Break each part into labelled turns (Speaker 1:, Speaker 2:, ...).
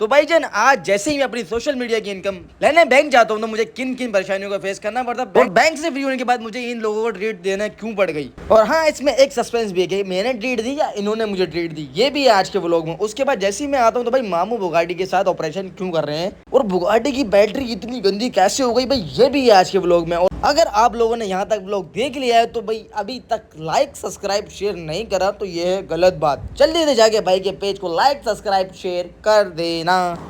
Speaker 1: तो भाईजान आज जैसे ही मैं अपनी सोशल मीडिया की इनकम लेने बैंक जाता हूँ तो मुझे किन किन परेशानियों का फेस करना पड़ता है और बैंक से फ्री होने के बाद मुझे इन लोगों को ट्रीट देना क्यों पड़ गई। और हाँ, इसमें एक सस्पेंस भी है कि मैंने ट्रीट दी या इन्होंने मुझे ट्रीट दी, ये भी है आज के व्लॉग में। उसके बाद जैसे ही मैं आता हूँ तो भाई मामू बुगाटी के साथ ऑपरेशन क्यों कर रहे हैं और बुगाटी की बैटरी इतनी गंदी कैसे हो गई भाई, ये भी है आज के व्लॉग में। और अगर आप लोगों ने यहाँ तक व्लॉग देख लिया है तो भाई अभी तक लाइक सब्सक्राइब शेयर नहीं करा तो ये है गलत बात। जल्दी से जाके भाई के पेज को लाइक सब्सक्राइब शेयर कर देना।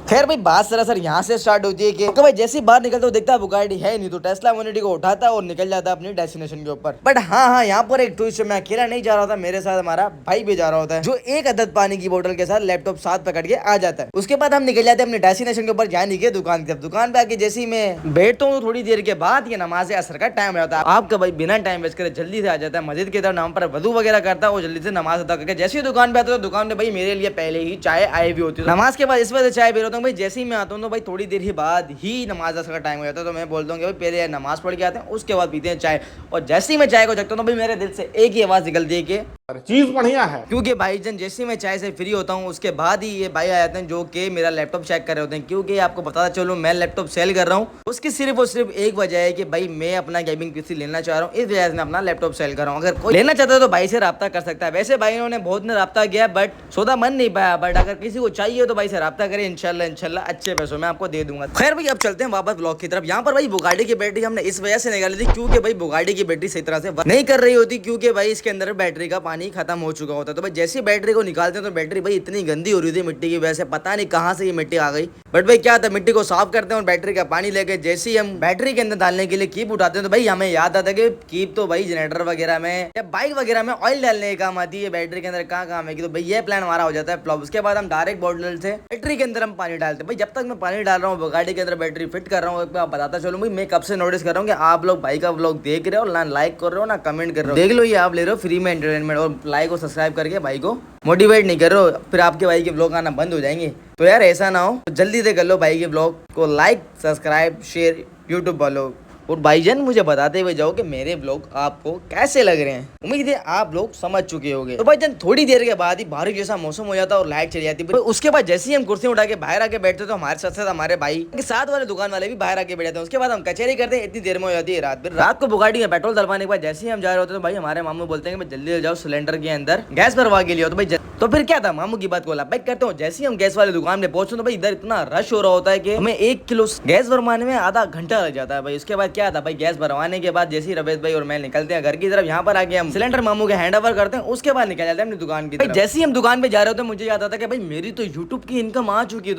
Speaker 1: खैर भाई बात सरासर यहाँ से स्टार्ट होती है कि भाई जैसे ही बाहर निकलता हूँ देखता है बुगाटी है नहीं तो टेस्ला मोनिटी को उठाता है और निकल जाता है अपनी डेस्टिनेशन के ऊपर। बट हाँ, यहाँ पर एक ट्विस्ट है, मैं अकेला नहीं जा रहा था, मेरे साथ हमारा भाई भी जा रहा होता है जो एक अदद पानी की बोतल के साथ लैपटॉप साथ पकड़ के आ जाता है। उसके बाद हम निकल जाते हैं अपने डेस्टिनेशन के ऊपर जाने के दुकान की। दुकान पे आके जैसे ही मैं बैठता हूँ थोड़ी देर के बाद ये नमाज असर का टाइम रहता है। आपका भाई बिना टाइम वेस्ट करे जल्दी से आ जाता है मस्जिद की तरफ, नाम पर वजू वगैरह करता है और जल्दी से नमाज अदा करके जैसे ही दुकान पे आता है तो दुकान पे भाई मेरे लिए पहले ही चाय आई भी होती है। नमाज के बाद इस वजह से चाय पी रहा हूँ भाई, जैसे ही मैं आता हूँ तो भाई थोड़ी देर ही बाद ही नमाज असर का टाइम हो जाता है तो मैं बोलता हूँ कि भाई पहले नमाज पढ़ के आते हैं उसके बाद पीते हैं चाय। और जैसे ही मैं चाय को जगता हूँ तो भाई मेरे दिल से एक ही आवाज निकलती है कि
Speaker 2: चीज बढ़िया है।
Speaker 1: क्योंकि भाईजान जैसे मैं चाय से फ्री होता हूँ उसके बाद ही ये भाई आ जाते हैं जो कि मेरा लैपटॉप चेक कर रहे होते हैं। क्योंकि आपको पता चलो मैं लैपटॉप सेल कर रहा हूँ, उसकी सिर्फ और सिर्फ एक वजह है कि भाई मैं अपना गेमिंग पीसी लेना चाह रहा हूँ, इस वजह से मैं अपना लैपटॉप सेल कर रहा हूँ। अगर कोई लेना चाहता है तो भाई से रब्ता कर सकता है। वैसे भाई ने बहुत ने रब्ता किया बट सौदा मन नहीं पाया, बट अगर किसी को चाहिए तो भाई से रब्ता करें, इंशाल्लाह अच्छे पैसों में आपको दे दूंगा। खैर भाई अब चलते हैं वापस ब्लॉग की तरफ। यहाँ पर भाई बुगाटी की बैटरी हमने इस वजह से निकाली थी क्योंकि भाई बुगाटी की बैटरी सही तरह से नहीं कर रही होती, क्योंकि भाई इसके अंदर बैटरी का पानी खत्म हो चुका होता है। तो भाई जैसे ही बैटरी को निकालते हैं तो बैटरी भाई इतनी गंदी हो रही थी मिट्टी की वजह से, पता नहीं कहाँ से ये मिट्टी आ गई। बट भाई क्या था, मिट्टी को साफ करते हैं और बैटरी का पानी लेके जैसे ही हम बैटरी के अंदर डालने के लिए कीप उठाते हैं तो भाई हमें याद आता है कि कीप तो भाई जनरेटर वगैरह में या बाइक वगैरह में ऑयल डालने के काम आती है, बैटरी के अंदर कहाँ काम है कि तो भाई ये प्लान हमारा हो जाता है फ्लॉप। उसके बाद हम डायरेक्ट बॉटल से बैटरी के अंदर हम पानी डालते हैं। भाई जब तक मैं पानी डाल रहा हूँ गाड़ी के अंदर बैटरी फिट कर रहा हूँ, बताता चलूँ भाई मैं कब से नोटिस कर रहा हूँ कि आप लोग भाई का व्लॉग देख रहे हो, ना लाइक कर रहे हो ना कमेंट कर रहे हो। देख लो ये आप ले रहे हो फ्री में एंटरटेनमेंट और लाइक और सब्सक्राइब करके भाई को मोटिवेट नहीं कर रहे हो, फिर आपके भाई के व्लॉग आना बंद हो जाएंगे। तो यार ऐसा ना हो, तो जल्दी से कर लो भाई के व्लॉग को like subscribe share YouTube follow. और भाईजान मुझे बताते हुए जाओ कि मेरे व्लॉग आपको कैसे लग रहे हैं। उम्मीद है आप लोग समझ चुके होंगे। तो भाईजान थोड़ी देर के बाद ही बारिश जैसा मौसम हो जाता है और लाइट चली जाती है। उसके बाद जैसे ही हम कुर्सी उठा के बाहर आके बैठते तो हमारे साथ साथ हमारे भाई के साथ वाले दुकान वाले भी बाहर आके बैठते हैं। उसके बाद हम कचहरी करते हैं, इतनी देर में हो जाती है रात। फिर रात को बुगाटी में पेट्रोल डलवाने के बाद जैसे ही हम जा रहे होते तो भाई हमारे मामू बोलते हैं कि जल्दी से जाओ सिलेंडर के अंदर गैस भरवा के लिए। तो भाई तो फिर क्या था, मामू की बात को लाइक करते हो। जैसे ही हम गैस वाले दुकान में पहुंचे तो भाई इधर इतना रश हो रहा होता है कि हमें 1 किलो गैस भरवाने में आधा घंटा लग जाता है भाई। उसके बाद क्या था भाई, गैस भरवाने के बाद जैसे ही रवेश भाई और मैं निकलते हैं घर की तरफ, यहाँ पर आके हम सिलेंडर मामू के हैंड ओवर करते हैं। उसके बाद निकल जाते हैं अपनी दुकान की तरफ। जैसे ही हम दुकान पे जा रहे होते हैं मुझे याद आता है कि भाई मेरी तो यूट्यूब की इनकम आ चुकी है।